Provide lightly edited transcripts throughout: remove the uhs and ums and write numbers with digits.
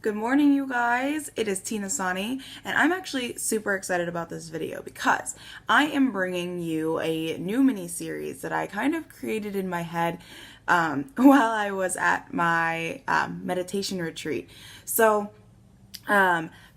Good morning, you guys. It is Tina Sani, and I'm actually super excited about this video because I am bringing you a new mini series that I kind of created in my head while I was at my meditation retreat. So,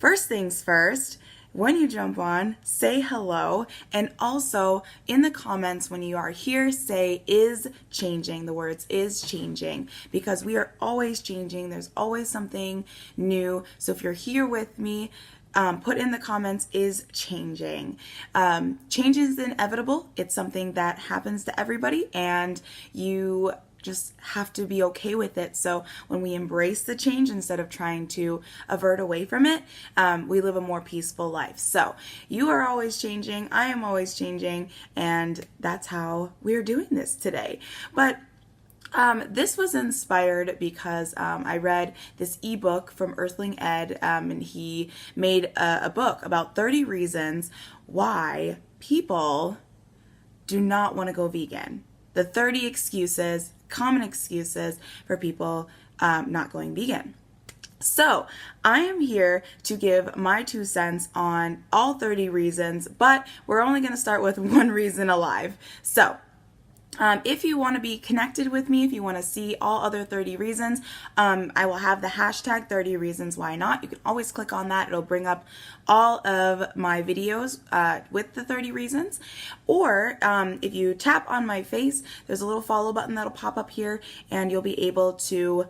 first things first, when you jump on, say hello, and also in the comments when you are here, say is changing, the words is changing, because we are always changing. There's always something new. So if you're here with me, put in the comments is changing. Change is inevitable. It's something that happens to everybody, and you just have to be okay with it. So when we embrace the change instead of trying to avert away from it, we live a more peaceful life. So you are always changing, I am always changing, and that's how we're doing this today. But this was inspired because I read this ebook from Earthling Ed, and he made a book about 30 reasons why people do not want to go vegan. The 30 excuses, common excuses for people not going vegan. So I am here to give my 2 cents on all 30 reasons, but we're only going to start with one reason alive. So if you want to be connected with me, if you want to see all other 30 reasons, I will have the hashtag 30 reasons why not. You can always click on that. It'll bring up all of my videos with the 30 reasons. Or if you tap on my face, there's a little follow button that'll pop up here, and you'll be able to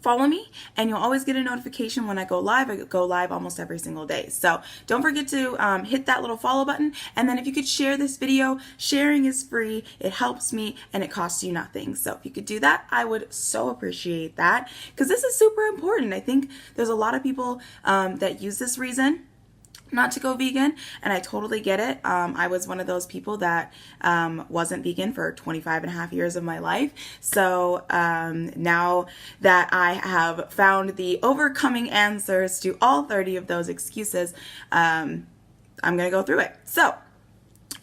follow me, and you'll always get a notification when I go live. I go live almost every single day. So don't forget to hit that little follow button. And then if you could share this video, sharing is free. It helps me and it costs you nothing. So if you could do that, I would so appreciate that, because this is super important. I think there's a lot of people that use this reason not to go vegan, and I totally get it. I was one of those people that wasn't vegan for 25 and a half years of my life. So now that I have found the overcoming answers to all 30 of those excuses, I'm gonna go through it. So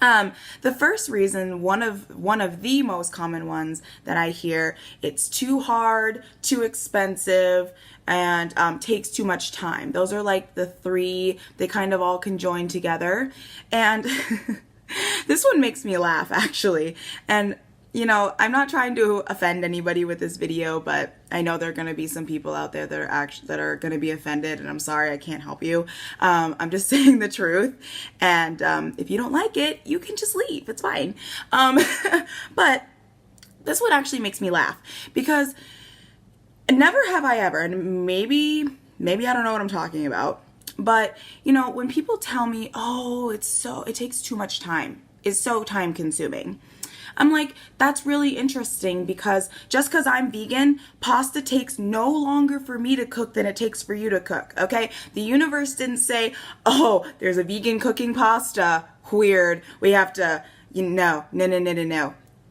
the first reason, one of the most common ones that I hear, it's too hard, too expensive, and takes too much time. Those are like the 3, they kind of all conjoin together. And this one makes me laugh, actually. And you know, I'm not trying to offend anybody with this video, but I know there are going to be some people out there that are going to be offended, and I'm sorry, I can't help you. I'm just saying the truth, and if you don't like it, you can just leave. It's fine. But this one actually makes me laugh, because never have I ever, and maybe I don't know what I'm talking about, but you know, when people tell me, oh, it takes too much time, it's so time consuming, I'm like, that's really interesting, because just because I'm vegan, pasta takes no longer for me to cook than it takes for you to cook, okay? The universe didn't say, oh, there's a vegan cooking pasta, weird, we have to, no.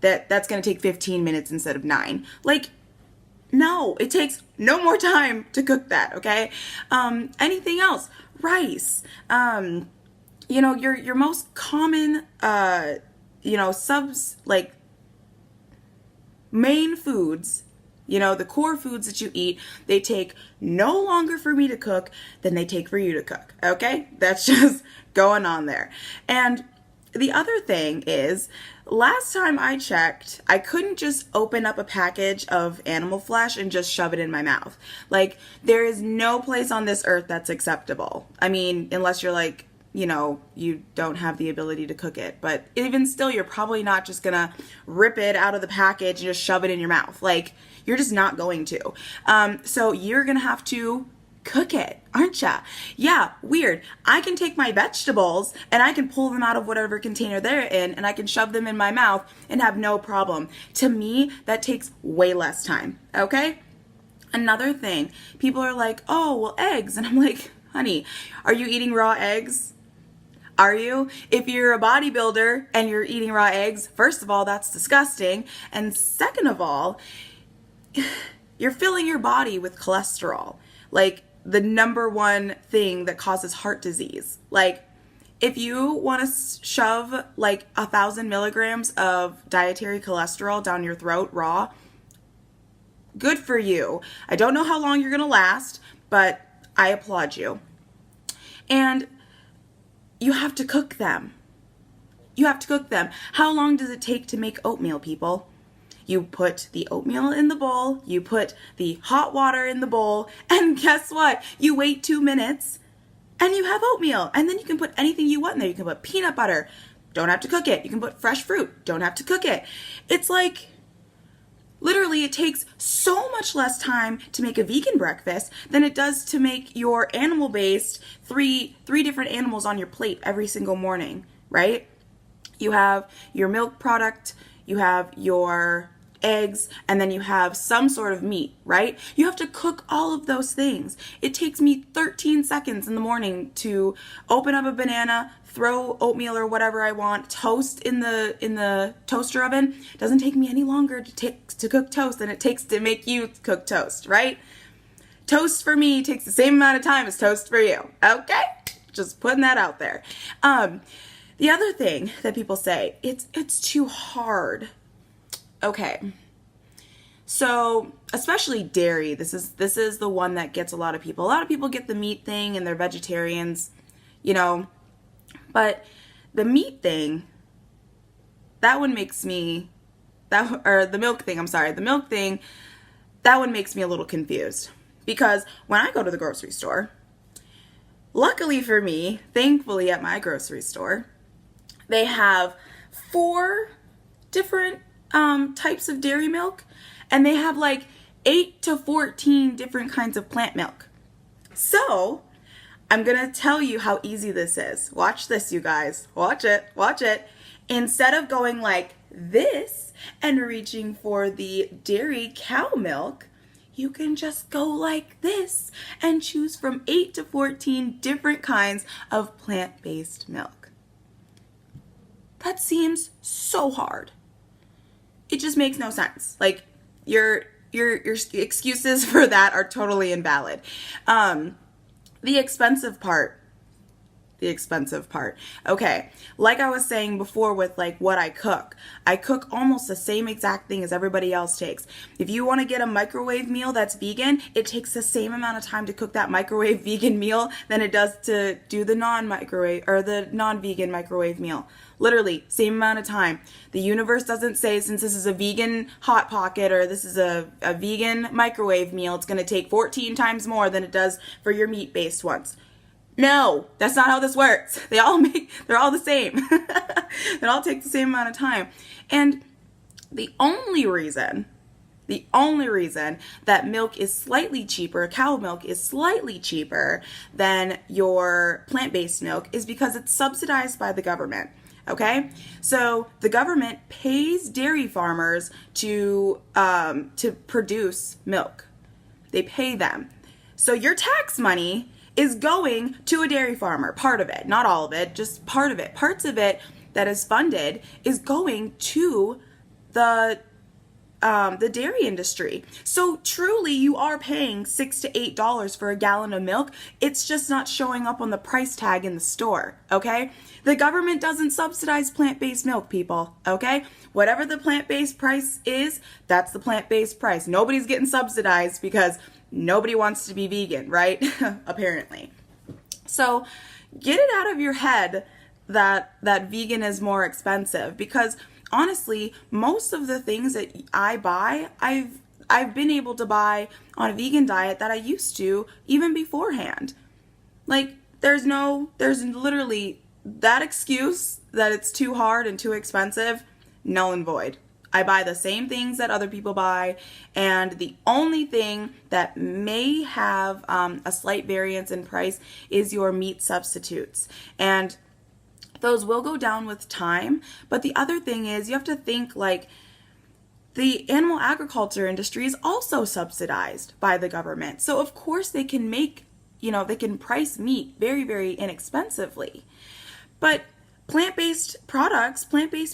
That's going to take 15 minutes instead of 9. Like, no, it takes no more time to cook that, okay? Anything else? Rice. You know, your most common like main foods, you know, the core foods that you eat, they take no longer for me to cook than they take for you to cook, okay? That's just going on there. And the other thing is, last time I checked, I couldn't just open up a package of animal flesh and just shove it in my mouth. Like, there is no place on this earth that's acceptable. I mean, unless you're like, you know, you don't have the ability to cook it. But even still, you're probably not just gonna rip it out of the package and just shove it in your mouth. Like, you're just not going to. So you're gonna have to cook it, aren't ya? Yeah, weird. I can take my vegetables and I can pull them out of whatever container they're in, and I can shove them in my mouth and have no problem. To me, that takes way less time, okay? Another thing, people are like, oh, well, eggs. And I'm like, honey, are you eating raw eggs? Are you? If you're a bodybuilder and you're eating raw eggs, first of all, that's disgusting. And second of all, you're filling your body with cholesterol. Like, the number one thing that causes heart disease. Like, if you want to shove like 1,000 milligrams of dietary cholesterol down your throat raw, good for you. I don't know how long you're going to last, but I applaud you. And you have to cook them. You have to cook them. How long does it take to make oatmeal, people? You put the oatmeal in the bowl, you put the hot water in the bowl, and guess what? You wait 2 minutes and you have oatmeal. And then you can put anything you want in there. You can put peanut butter, don't have to cook it. You can put fresh fruit, don't have to cook it. It's like, literally, it takes so much less time to make a vegan breakfast than it does to make your animal-based three different animals on your plate every single morning, right? You have your milk product, you have your eggs, and then you have some sort of meat, right? You have to cook all of those things. It takes me 13 seconds in the morning to open up a banana, throw oatmeal or whatever I want, toast in the toaster oven. It doesn't take me any longer to cook toast than it takes to make you cook toast, right? Toast for me takes the same amount of time as toast for you, okay? Just putting that out there. The other thing that people say, it's too hard. Okay. So, especially dairy, this is the one that gets a lot of people. A lot of people get the meat thing and they're vegetarians, you know. But the meat thing, that one makes me the milk thing, the milk thing, that one makes me a little confused. Because when I go to the grocery store, luckily for me, thankfully at my grocery store, they have 4 different types of dairy milk, and they have like 8 to 14 different kinds of plant milk. So, I'm gonna tell you how easy this is. Watch this, you guys. Watch it, watch it. Instead of going like this and reaching for the dairy cow milk, you can just go like this and choose from 8 to 14 different kinds of plant-based milk. That seems so hard. It just makes no sense. Like, your excuses for that are totally invalid. The expensive part. Okay, like I was saying before with like what I cook almost the same exact thing as everybody else takes. If you want to get a microwave meal that's vegan, it takes the same amount of time to cook that microwave vegan meal than it does to do the non-microwave or the non-vegan microwave meal. Literally, same amount of time. The universe doesn't say, since this is a vegan Hot Pocket or this is a vegan microwave meal, it's going to take 14 times more than it does for your meat-based ones. No, that's not how this works. They're all the same. They all take the same amount of time. And the only reason that milk is slightly cheaper, cow milk is slightly cheaper than your plant-based milk is because it's subsidized by the government. Okay, so the government pays dairy farmers to produce milk. They pay them. So your tax money is going to a dairy farmer. Part of it, not all of it, just part of it. Parts of it that is funded is going to the dairy industry. So truly, you are paying $6 to $8 for a gallon of milk. It's just not showing up on the price tag in the store, okay? The government doesn't subsidize plant-based milk, people, okay? Whatever the plant-based price is, that's the plant-based price. Nobody's getting subsidized because nobody wants to be vegan, right? Apparently. So get it out of your head that vegan is more expensive, because honestly, most of the things that I buy, I've been able to buy on a vegan diet that I used to even beforehand. Like, there's literally that excuse that it's too hard and too expensive, null and void. I buy the same things that other people buy, and the only thing that may have a slight variance in price is your meat substitutes. And those will go down with time, but the other thing is you have to think like the animal agriculture industry is also subsidized by the government. So of course they can they can price meat very, very inexpensively. But plant-based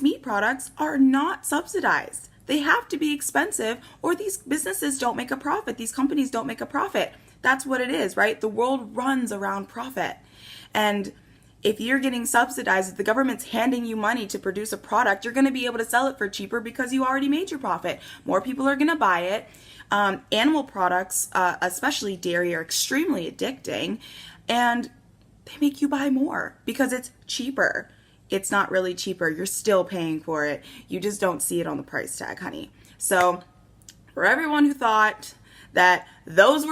meat products are not subsidized. They have to be expensive or these businesses don't make a profit. These companies don't make a profit. That's what it is, right? The world runs around profit. And if you're getting subsidized, if the government's handing you money to produce a product, you're going to be able to sell it for cheaper because you already made your profit. More people are going to buy it. Animal products, especially dairy, are extremely addicting, and they make you buy more because it's cheaper. It's not really cheaper. You're still paying for it. You just don't see it on the price tag, honey. So for everyone who thought that I just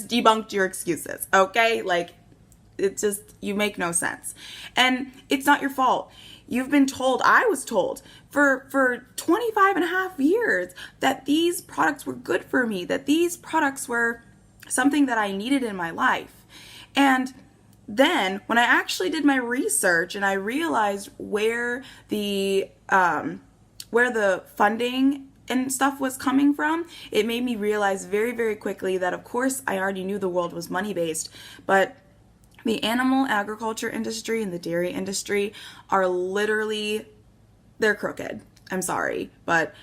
debunked your excuses, okay? Like, it just, you make no sense. And it's not your fault. You've been told, I was told for 25 and a half years that these products were good for me, that these products were something that I needed in my life. And then when I actually did my research and I realized where the funding and stuff was coming from, it made me realize very, very quickly that, of course, I already knew the world was money-based, but the animal agriculture industry and the dairy industry are literally, they're crooked. I'm sorry, but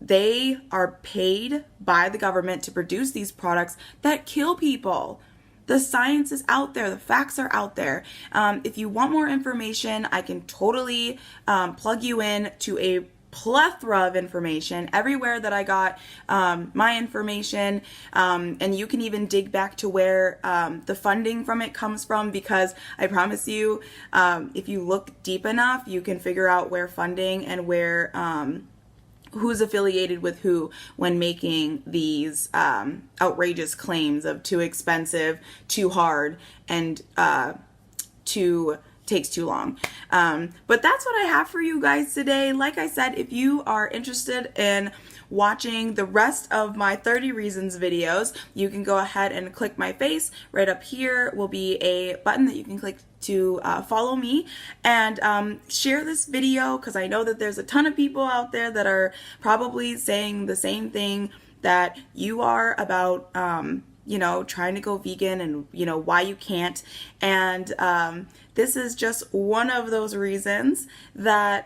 they are paid by the government to produce these products that kill people. The science is out there. The facts are out there. If you want more information, I can totally plug you in to a plethora of information everywhere that I got my information, and you can even dig back to where the funding from it comes from, because I promise you, if you look deep enough, you can figure out where funding and where who's affiliated with who when making these outrageous claims of too expensive, too hard, and takes too long. But that's what I have for you guys today. Like I said, if you are interested in watching the rest of my 30 reasons videos, you can go ahead and click my face. Right up here will be a button that you can click to follow me, and share this video, because I know that there's a ton of people out there that are probably saying the same thing that you are about you know, trying to go vegan and, you know, why you can't. And this is just one of those reasons that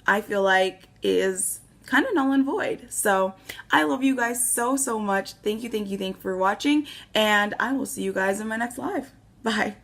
I feel like is kind of null and void. So I love you guys so, so much. Thank you for watching, and I will see you guys in my next live. Bye.